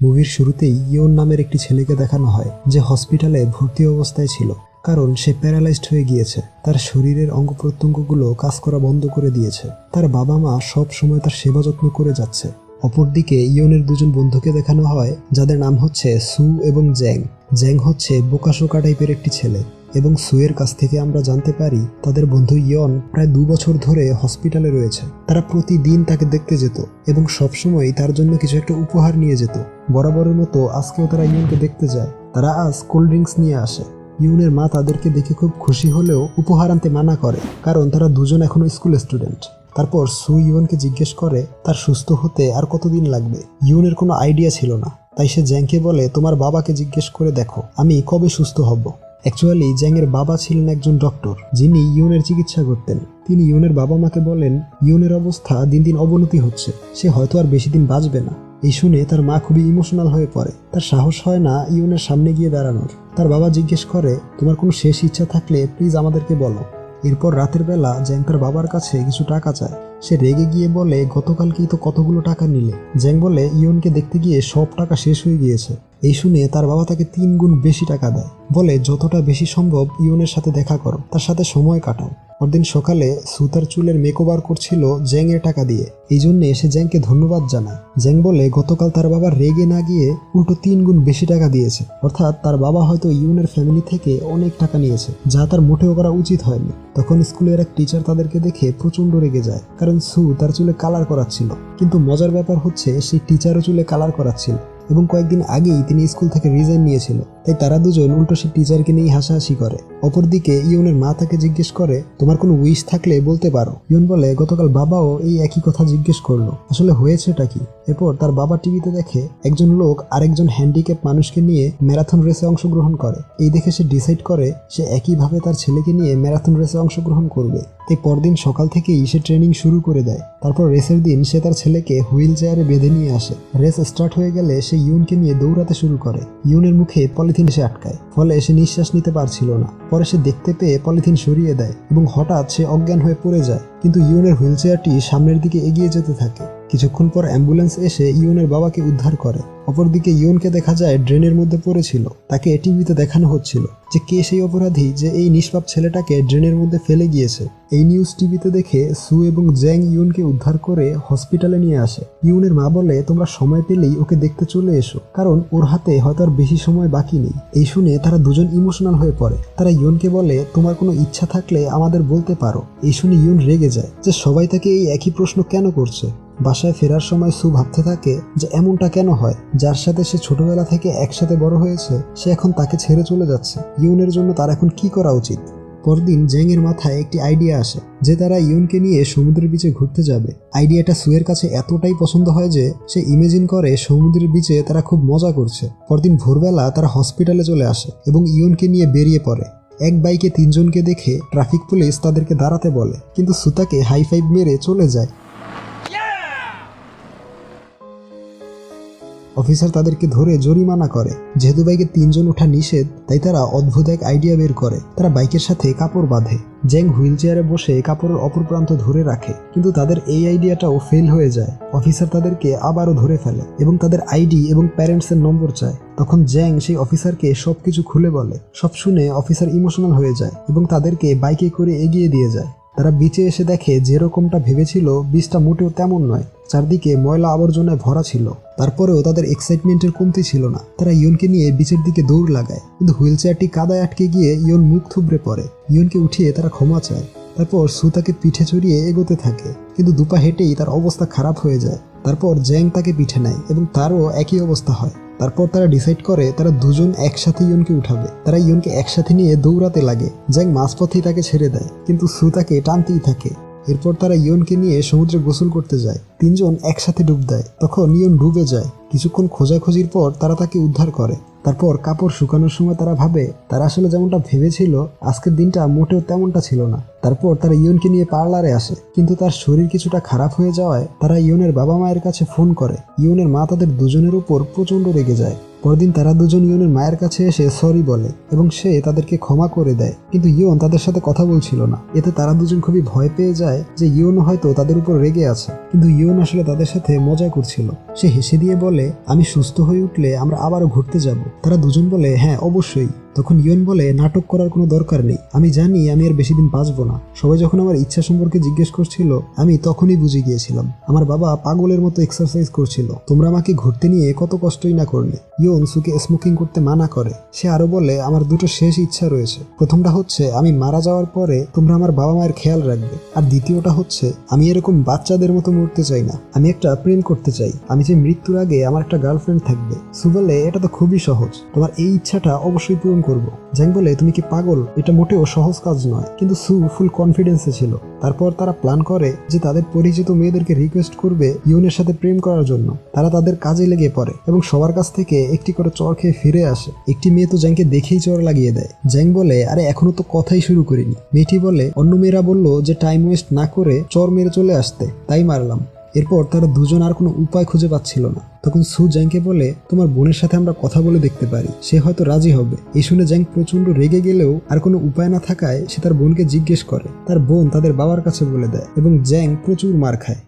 মুভির শুরুতেই ইয়ন নামের একটি ছেলেকে দেখানো হয় যে হসপিটালে ভর্তি অবস্থায় ছিল, কারণ সে প্যারালাইজড হয়ে গিয়েছে। তার শরীরের অঙ্গ প্রত্যঙ্গগুলো কাজ করা বন্ধ করে দিয়েছে। তার বাবা মা সব সময় তার সেবা যত্ন করে যাচ্ছে। অপরদিকে ইয়নের দুজন বন্ধুকে দেখানো হয় যাদের নাম হচ্ছে সু এবং জ্যাং। জ্যাং হচ্ছে বোকাশোকা টাইপের একটি ছেলে এবং সুয়ের কাছ থেকে আমরা জানতে পারি তাদের বন্ধু ইয়ন প্রায় 2 বছর ধরে হসপিটালে রয়েছে। তারা প্রতিদিন তাকে দেখতে যেত এবং সবসময় তার জন্য কিছু একটা উপহার নিয়ে যেত। বরাবরের মতো আজকেও তারা ইয়নকে দেখতে যায়। তারা আজ কোল্ড ড্রিঙ্কস নিয়ে আসে। ইয়নের মা তাদেরকে দেখে খুব খুশি হলেও উপহার আনতে মানা করে, কারণ তারা দুজন এখনো স্কুল স্টুডেন্ট। তারপর সু ইয়নকে জিজ্ঞেস করে তার সুস্থ হতে আর কতদিন লাগবে। ইয়নের কোনো আইডিয়া ছিল না, তাই সে জ্যাংকে বলে তোমার বাবাকে জিজ্ঞেস করে দেখো আমি কবে সুস্থ হব। অ্যাকচুয়ালি জ্যাংয়ের বাবা ছিলেন একজন ডক্টর যিনি ইয়নের চিকিৎসা করতেন। তিনি ইয়নের বাবা মাকে বলেন ইয়নের অবস্থা দিন দিন অবনতি হচ্ছে, সে হয়তো আর বেশি দিন বাঁচবে না। এই শুনে তার মা খুবই ইমোশনাল হয়ে পড়ে। তার সাহস হয় না ইয়নের সামনে গিয়ে দাঁড়ানোর। তার বাবা জিজ্ঞেস করে তোমার কোনো শেষ ইচ্ছা থাকলে প্লিজ আমাদেরকে বলো। এরপর রাতের বেলা জ্যাং তার বাবার কাছে কিছু টাকা চায়। সে রেগে গিয়ে বলে গতকালকেই তো কতগুলো টাকা নিলে। জ্যাং বলে ইয়নকে দেখতে গিয়ে সব টাকা শেষ হয়ে গিয়েছে। এই শুনে তার বাবা তাকে 3 গুণ বেশি টাকা দেয়, বলে যতটা বেশি সম্ভব ইয়নের সাথে দেখা করো, তার সাথে সময় কাটাও। পরদিন সকালে সু তার চুলের মেকওভার করছিল জ্যাং এর টাকা দিয়ে। এই জন্যে সে জ্যাংকে ধন্যবাদ জানায়। জ্যাং বলে গতকাল তার বাবা রেগে না গিয়ে উল্টো 3 গুণ বেশি টাকা দিয়েছে, অর্থাৎ তার বাবা হয়তো ইয়নের ফ্যামিলি থেকে অনেক টাকা নিয়েছে, যা তার মোটেও করা উচিত হয়নি। তখন স্কুলের এক টিচার তাদেরকে দেখে প্রচন্ড রেগে যায়, কারণ সু তার চুলে কালার করাচ্ছিল। কিন্তু মজার ব্যাপার হচ্ছে সেই টিচারও চুলে কালার করাচ্ছিল এবং কয়েকদিন আগেই তিনি স্কুল থেকে রিজাইন নিয়েছিল। তাই তারা দুজন উল্টো সেই টিচারকে নিয়ে হাসাহাসি করে। অপরদিকে ইয়নের মা তাকে জিজ্ঞেস করে তোমার কোনো উইশ থাকলে বলতে পারো। ইয়ন বলে গতকাল বাবাও এই একই কথা জিজ্ঞেস করলো, আসলে হয়েছেটা কি। এরপর তার বাবা টিভিতে দেখে একজন লোক আরেকজন হ্যান্ডিক্যাপ মানুষকে নিয়ে ম্যারাথন রেসে অংশগ্রহণ করে। এই দেখে সে ডিসাইড করে সে একইভাবে তার ছেলেকে নিয়ে ম্যারাথন রেসে অংশগ্রহণ করবে। তাই পরদিন সকাল থেকেই সে ট্রেনিং শুরু করে দেয়। তারপর রেসের দিন সে তার ছেলেকে হুইল চেয়ারে বেঁধে নিয়ে আসে। রেস স্টার্ট হয়ে গেলে সে ইয়নকে নিয়ে দৌড়াতে শুরু করে। ইয়নের মুখে পলিথিন এসে আটকায়, ফলে সে নিঃশ্বাস নিতে পারছিল না। পরে সে দেখতে পেয়ে পলিথিন সরিয়ে দেয় এবং হঠাৎ সে অজ্ঞান হয়ে পড়ে যায়। কিন্তু ইয়নের হুইল চেয়ারটি সামনের দিকে এগিয়ে যেতে থাকে। কিছুক্ষণ পর অ্যাম্বুলেন্স এসে ইয়নের বাবাকে উদ্ধার করে। অপরদিকে ইয়নকে দেখা যায় ড্রেনের মধ্যে পড়েছিল। তাকে টিভিতে দেখানো হচ্ছিল যে কে সেই অপরাধী যে এই নিষ্পাপ ছেলেটাকে ড্রেনের মধ্যে ফেলে গিয়েছে। এই নিউজ টিভিতে দেখে সু এবং জ্যাং ইয়নকে উদ্ধার করে হসপিটালে নিয়ে আসে। ইয়নের মা বলে তোমরা সময় পেলেই ওকে দেখতে চলে এসো, কারণ ওর হাতে হয়তো আর বেশি সময় বাকি নেই। এই শুনে তারা দুজন ইমোশনাল হয়ে পড়ে। তারা ইয়নকে বলে তোমার কোনো ইচ্ছা থাকলে আমাদের বলতে পারো। এই শুনে ইয়ন রেগে যায় যে সবাই তাকে এই একই প্রশ্ন কেন করছে। বাসায় ফেরার সময় সু ভাবতে থাকে যে এমনটা কেন হয়, যার সাথে সে ছোটবেলা থেকে একসাথে বড় হয়েছে সে এখন তাকে ছেড়ে চলে যাচ্ছে। ইয়নের জন্য তার এখন কি করা উচিত। পরদিন জ্যাং এর মাথায় একটি আইডিয়া আসে যে তারা ইয়নকে নিয়ে সমুদ্রের বিচে ঘুরতে যাবে। আইডিয়াটা সুয়ের কাছে এতটাই পছন্দ হয় যে সে ইমেজিন করে সমুদ্রের বিচে তারা খুব মজা করছে। পরদিন ভোরবেলা তারা হসপিটালে চলে আসে এবং ইয়নকে নিয়ে বেরিয়ে পড়ে। এক বাইকে 3 জনকে দেখে ট্রাফিক পুলিশ তাদেরকে দাঁড়াতে বলে, কিন্তু সুতাকে হাই ফাইভ মেরে চলে যায়। অফিসার তাদেরকে ধরে জরিমানা করে। যেহেতু বাইকে 3 জন ওঠা নিষেধ, তাই তারা অদ্ভুত এক আইডিয়া বের করে। তারা বাইকের সাথে কাপড় বাঁধে। জ্যাং হুইল চেয়ারে বসে কাপড়ের অপর প্রান্ত ধরে রাখে, কিন্তু তাদের এই আইডিয়াটাও ফেল হয়ে যায়। অফিসার তাদেরকে আবারও ধরে ফেলে এবং তাদের আইডি এবং প্যারেন্টসের নম্বর চায়। তখন জ্যাং সেই অফিসারকে সবকিছু খুলে বলে। সব শুনে অফিসার ইমোশনাল হয়ে যায় এবং তাদেরকে বাইকে করে এগিয়ে দিয়ে যায়। তারা বিচে এসে দেখে যেরকমটা ভেবেছিল বিচটা মোটেও তেমন নয়। চারদিকে ময়লা আবর্জনায় ভরা ছিল। তারপরেও তাদের এক্সাইটমেন্টের কমতি ছিল না। তারা ইয়নকে নিয়ে বিচের দিকে দৌড় লাগায়, কিন্তু হুইল চেয়ারটি কাদায় আটকে গিয়ে ইয়ন মুখ থুবড়ে পড়ে। ইয়নকে উঠিয়ে তারা ক্ষমা চায়। তারপর সু তাকে পিঠে চড়িয়ে এগোতে থাকে, কিন্তু দুপা হেঁটেই তার অবস্থা খারাপ হয়ে যায়। তারপর জ্যাং তাকে পিঠে নেয় এবং তারও একই অবস্থা হয়। তারপর তারা ডিসাইড করে তারা দুজন একসাথে ইয়নকে উঠাবে। তারা ইয়নকে একসাথে নিয়ে দৌড়াতে লাগে। জ্যাং মাঝপথেই তাকে ছেড়ে দেয়, কিন্তু সু তাকে টানতেই থাকে। এরপর তারা ইয়নকে নিয়ে সমুদ্রে গোসল করতে যায়। 3 জন একসাথে ডুব দেয়। তখন ইয়ন ডুবে যায়। কিছুক্ষণ খোঁজাখুঁজির পর তারা তাকে উদ্ধার করে। তারপর কাপড় শুকানোর সময় তারা ভাবে তারা আসলে যেমনটা ভেবেছিল আজকের দিনটা মোটেও তেমনটা ছিল না। তারপর তারা ইয়নকে নিয়ে পার্লারে আসে, কিন্তু তার শরীর কিছুটা খারাপ হয়ে যাওয়ায় তারা ইয়নের বাবা মায়ের কাছে ফোন করে। ইয়নের মা তাদের দুজনের উপর প্রচন্ড রেগে যায়। পরদিন তারা দুজন ইয়নের মায়ের কাছে এসে সরি বলে এবং সে তাদেরকে ক্ষমা করে দেয়, কিন্তু ইয়ন তাদের সাথে কথা বলছিল না। এতে তারা দুজন খুবই ভয় পেয়ে যায় যে ইয়ন হয়তো তাদের উপর রেগে আছে, কিন্তু ইয়ন আসলে তাদের সাথে মজা করছিল। সে হেসে দিয়ে বলে, আমি সুস্থ হয়ে উঠলে আমরা আবারও ঘুরতে যাব। তারা দুজন বলে, হ্যাঁ অবশ্যই। তখন ইয়ন বলে, নাটক করার কোনো দরকার নেই, আমি জানি আমি আর বেশি দিন বাঁচবো না। সবাই যখন আমার ইচ্ছা সম্পর্কে জিজ্ঞেস করছিল আমি তখনই বুঝে গিয়েছিলাম। আমার বাবা পাগলের মতো এক্সারসাইজ করছিল, তোমরা আমাকে ঘুরতে নিয়ে কত কষ্টই না করলে। ইয়ন সুকে স্মোকিং করতে মানা করে। সে আরো বলে, আমার দুটো শেষ ইচ্ছা রয়েছে। প্রথমটা হচ্ছে আমি মারা যাওয়ার পরে তোমরা আমার বাবা মায়ের খেয়াল রাখবে, আর দ্বিতীয়টা হচ্ছে আমি এরকম বাচ্চাদের মতো মরতে চাই না, আমি একটা প্রেম করতে চাই। আমি যে মৃত্যুর আগে আমার একটা গার্লফ্রেন্ড থাকবে। সু বলে, এটা তো খুবই সহজ, তোমার এই ইচ্ছাটা অবশ্যই পূরণ করব। জ্যাং বলে, তুমি কি পাগল? এটা মোটেও সহজ কাজ নয়। কিন্তু সু ফুল কনফিডেন্সে ছিল। তারপর তারা প্ল্যান করে যে তাদের পরিচিত মেয়েদেরকে রিকোয়েস্ট করবে ইয়নের সাথে প্রেম করার জন্য। তারা তাদের কাজে লেগে পড়ে এবং সবার কাছ থেকে একটি করে চড় খেয়ে ফিরে আসে। একটি মেয়ে তো জ্যাংকে দেখেই চড় লাগিয়ে দেয়। জ্যাং বলে, আরে এখনো তো কথাই শুরু করিনি। মেয়েটি বলে, অন্য মেয়েরা বলল যে টাইম ওয়েস্ট না করে চড় মেরে চলে আসতে, তাই মারলাম। এরপর তারা দুজন আর কোনো উপায় খুঁজে পাচ্ছিল না। তখন সু জ্যাংকে বলে, তোমার বোনের সাথে আমরা কথা বলে দেখতে পারি, সে হয়তো রাজি হবে। এই শুনে জ্যাং প্রচন্ড রেগে গেলেও আর কোনো উপায় না থাকায় সে তার বোনকে জিজ্ঞেস করে। তার বোন তাদের বাবার কাছে বলে দেয় এবং জ্যাং প্রচুর মার খায়।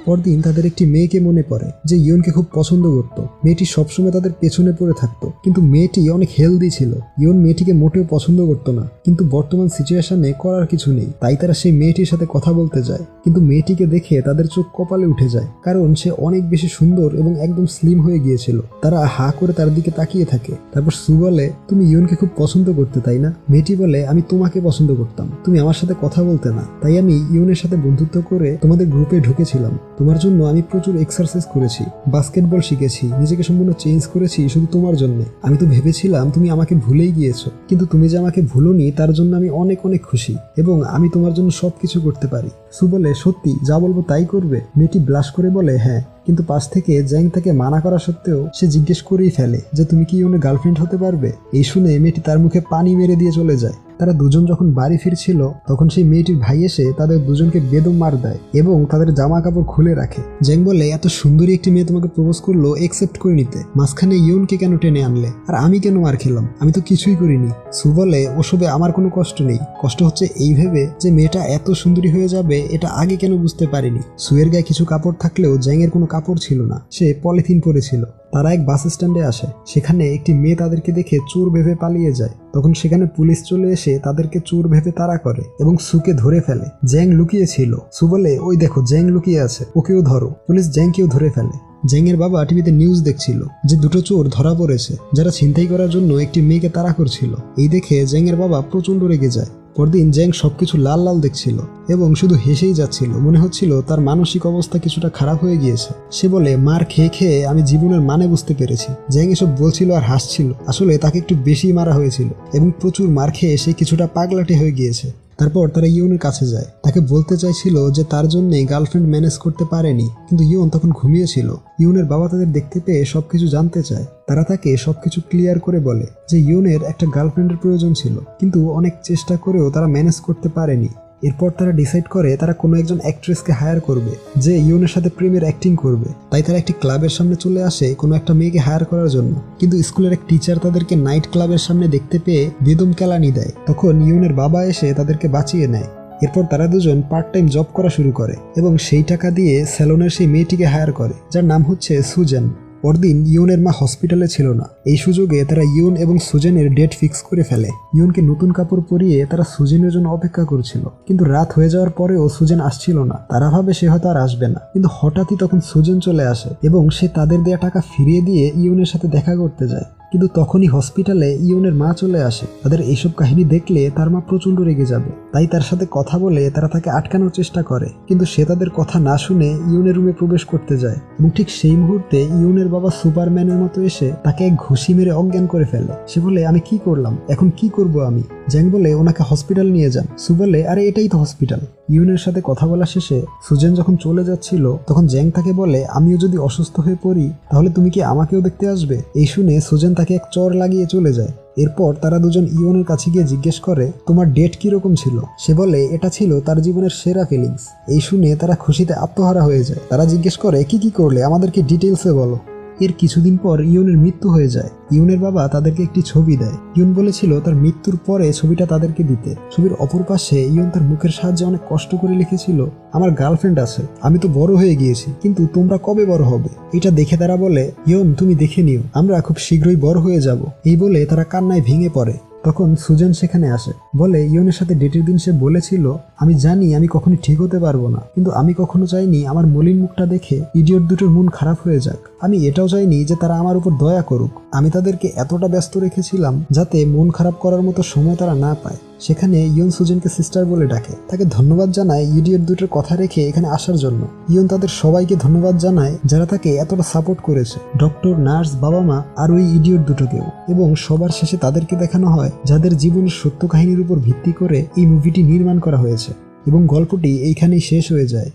পরদিন তাদের একটি মেয়েকে মনে পড়ে যে ইয়নকে খুব পছন্দ করত। মেয়েটি সবসময় তাদের পেছনে পড়ে থাকতো, কিন্তু মেয়েটি অনেক হেলদি ছিল। ইয়ন মেয়েটিকে মোটেও পছন্দ করতো না, কিন্তু বর্তমান সিচুয়েশনে করার কিছু নেই, তাই তারা সেই মেয়েটির সাথে কথা বলতে যায়। কিন্তু মেয়েটিকে দেখে তাদের চোখ কপালে উঠে যায়, কারণ সে অনেক বেশি সুন্দর এবং একদম স্লিম হয়ে গিয়েছিল। তারা হা করে তার দিকে তাকিয়ে থাকে। তারপর সু বলে, তুমি ইয়নকে খুব পছন্দ করতে তাই না? মেয়েটি বলে, আমি তোমাকে পছন্দ করতাম, তুমি আমার সাথে কথা বলতে না, তাই আমি ইয়নের সাথে বন্ধুত্ব করে তোমাদের গ্রুপে ঢুকেছিলাম। তোমার জন্য আমি প্রচুর এক্সারসাইজ করেছি, বাস্কেটবল শিখেছি, নিজেকে সম্পূর্ণ চেঞ্জ করেছি শুধু তোমার জন্য। আমি তো ভেবেছিলাম তুমি আমাকে ভুলেই গিয়েছো, কিন্তু তুমি যে আমাকে ভুলোনি তার জন্য আমি অনেক অনেক খুশি এবং আমি তোমার জন্য সবকিছু করতে পারি। সু বলে, সত্যি যা বলবো তাই করবে? মেয়েটি ব্লাশ করে বলে, হ্যাঁ। কিন্তু পাশ থেকে জ্যাং তাকে মানা করা সত্ত্বেও সে জিজ্ঞেস করেই ফেলে যে তুমি কি ইয়নের গার্লফ্রেন্ড হতে পারবে? এই শুনে মেয়েটি তার মুখে পানি মেরে দিয়ে চলে যায়। তারা দুজন যখন বাড়ি ফিরছিল তখন সেই মেয়েটির ভাই এসে তাদের দুজনকে বেদম মার দেয় এবং তাদের জামা কাপড় খুলে রাখে। জ্যাং বলে, এত সুন্দরী একটি মেয়ে তোমাকে প্রপোজ করলো, একসেপ্ট করে নিতে, মাঝখানে ইয়নকে কেন টেনে আনলে? আর আমি কেন মার খেলাম? আমি তো কিছুই করিনি। সু বলে, ওসবে আমার কোনো কষ্ট নেই, কষ্ট হচ্ছে এই ভেবে যে মেয়েটা এত সুন্দরী হয়ে যাবে এটা আগে কেন বুঝতে পারিনি। সুয়ের গায়ে কিছু কাপড় থাকলেও জ্যাং এর কোনো কাপড় ছিল না, সে পলিথিন পরেছিল। তারা এক বাস স্ট্যান্ডে আসে, সেখানে একটি মেয়ে তাদেরকে দেখে চোর ভেবে পালিয়ে যায়। তখন সেখানে পুলিশ চলে এসে তাদেরকে চোর ভেবে তাড়া করে এবং সুকে ধরে ফেলে। জ্যাং লুকিয়েছিল। সু বলে, ওই দেখো জ্যাং লুকিয়ে আছে, ওকেও ধরো। পুলিশ জ্যাংকেও ধরে ফেলে। জ্যাং এর বাবা টিভিতে নিউজ দেখছিল যে দুটো চোর ধরা পড়েছে যারা ছিনতাই করার জন্য একটি মেয়েকে তাড়া করছিল। এই দেখে জ্যাং এর বাবা প্রচন্ড রেগে যায়। পরদিন জ্যাং সবকিছু লাল লাল দেখছিল এবং শুধু হেসেই যাচ্ছিল, মনে হচ্ছিল তার মানসিক অবস্থা কিছুটা খারাপ হয়ে গিয়েছে। সে বলে, মার খেয়ে খেয়ে আমি জীবনের মানে বুঝতে পেরেছি। জ্যাং এসব বলছিল আর হাসছিল, আসলে তাকে একটু বেশি মারা হয়েছিল এবং প্রচুর মার খেয়ে সে কিছুটা পাগলাটে হয়ে গিয়েছে। তারপর তারা ইয়নের কাছে যায়, তাকে বলতে চাইছিল যে তার জন্যই গার্লফ্রেন্ড ম্যানেজ করতে পারেনি, কিন্তু ইয়ন তখন ঘুমিয়েছিল। ইয়নের বাবা তাদের দেখতে পেয়ে সবকিছু জানতে চায়। তারা তাকে সবকিছু ক্লিয়ার করে বলে যে ইয়নের একটা গার্লফ্রেন্ডের প্রয়োজন ছিল, কিন্তু অনেক চেষ্টা করেও তারা ম্যানেজ করতে পারেনি। এরপর তারা ডিসাইড করে তারা কোনো একজন অ্যাক্ট্রেসকে হায়ার করবে যে ইয়নের সাথে প্রেমের অ্যাক্টিং করবে। তাই তারা একটি ক্লাবের সামনে চলে আসে কোনো একটা মেয়েকে হায়ার করার জন্য, কিন্তু স্কুলের এক টিচার তাদেরকে নাইট ক্লাবের সামনে দেখতে পেয়ে বেদম কেলানি দেয়। তখন ইয়নের বাবা এসে তাদেরকে বাঁচিয়ে নেয়। এরপর তারা দুজন পার্ট টাইম জব করা শুরু করে এবং সেই টাকা দিয়ে স্যালনের সেই মেয়েটিকে হায়ার করে যার নাম হচ্ছে সুজেন। পরদিন ইয়নের মা হসপিটালে ছিল না। এই সুযোগে তারা ইয়ন এবং সুজেনের ডেট ফিক্স করে ফেলে। ইয়নকে নতুন কাপড় পরিয়ে তারা সুজেনের জন্য অপেক্ষা করছিল, কিন্তু রাত হয়ে যাওয়ার পরেও সুজেন আসছিল না। তারা ভাবে সে হয়তো আর আসবে না, কিন্তু হঠাৎই তখন সুজেন চলে আসে এবং সে তাদের দেয়া টাকা ফিরিয়ে দিয়ে ইয়নের সাথে দেখা করতে যায়। কিন্তু তখনই হসপিটালে ইয়নের মা চলে আসে। তাদের এইসব কাহিনী দেখলে তার মা প্রচন্ড রেগে যাবে, তাই তার সাথে কথা বলে তারা তাকে আটকানোর চেষ্টা করে, কিন্তু সে তাদের কথা না শুনে ইয়নের রুমে প্রবেশ করতে যায় এবং ঠিক সেই মুহূর্তে ইয়নের বাবা সুপারম্যানের মতো এসে তাকে এক ঘুষি মেরে অজ্ঞান করে ফেলে। সে বলে, আমি কি করলাম, এখন কি করব আমি? জ্যাং বলে, ওনাকে হসপিটাল নিয়ে যান। সু বলে, আরে এটাই তো হসপিটাল। ইয়নের সাথে কথা বলা শেষে সুজেন যখন চলে যাচ্ছিল তখন জ্যাং তাকে বলে, আমিও যদি অসুস্থ হয়ে পড়ি তাহলে তুমি কি আমাকেও দেখতে আসবে? এই শুনে সুজেন তাকে এক চড় লাগিয়ে চলে যায়। এরপর তারা দুজন ইয়নের কাছে গিয়ে জিজ্ঞেস করে, তোমার ডেট কিরকম ছিল? সে বলে এটা ছিল তার জীবনের সেরা ফিলিংস। এই শুনে তারা খুশিতে আত্মহারা হয়ে যায়। তারা জিজ্ঞেস করে, কি কি করলে, আমাদেরকে ডিটেলসে বলো। এর কিছুদিন পর ইয়নের মৃত্যু হয়ে যায়। ইয়নের বাবা তাদেরকে একটি ছবি দেয়। ইয়ন বলেছিল তার মৃত্যুর পরে ছবিটা তাদেরকে দিতে। ছবির অপর পাশে ইয়ন তার মুখের সাহায্যে অনেক কষ্ট করে লিখেছিল, আমার গার্লফ্রেন্ড আছে, আমি তো বড় হয়ে গিয়েছি, কিন্তু তোমরা কবে বড় হবে? এটা দেখে তারা বলে, ইয়ন তুমি দেখে নিও, আমরা খুব শীঘ্রই বড় হয়ে যাব। এই বলে তারা কান্নায় ভেঙে পড়ে। তখন সুজেন সেখানে আসে, বলে ইয়নের সাথে ডেটের দিন সে বলেছিল, আমি জানি আমি কখনোই ঠিক হতে পারবো না, কিন্তু আমি কখনো চাইনি আমার মলিন মুখটা দেখে ইডিয়ট দুটোর মন খারাপ হয়ে যাক। আমি এটাও চাইনি যে তারা আমার উপর দয়া করুক। আমি তাদেরকে এতটা ব্যস্ত রেখেছিলাম যাতে মন খারাপ করার মতো সময় তারা না পায়। সেখানে ইয়ন সুজেনকে সিস্টার বলে ডাকে, তাকে ধন্যবাদ জানায় ইডিয়ট দুটোর কথা রেখে এখানে আসার জন্য। ইয়ন তাদের সবাইকে ধন্যবাদ জানায় যারা তাকে এতটা সাপোর্ট করেছে, ডক্টর, নার্স, বাবা মা আর ওই ইডিয়ট দুটোকেও। এবং সবার শেষে তাদেরকে দেখানো হয় যাদের জীবনের সত্য কাহিনীর উপর ভিত্তি করে এই মুভিটি নির্মাণ করা হয়েছে। এবং গল্পটি এইখানেই শেষ হয়ে যায়।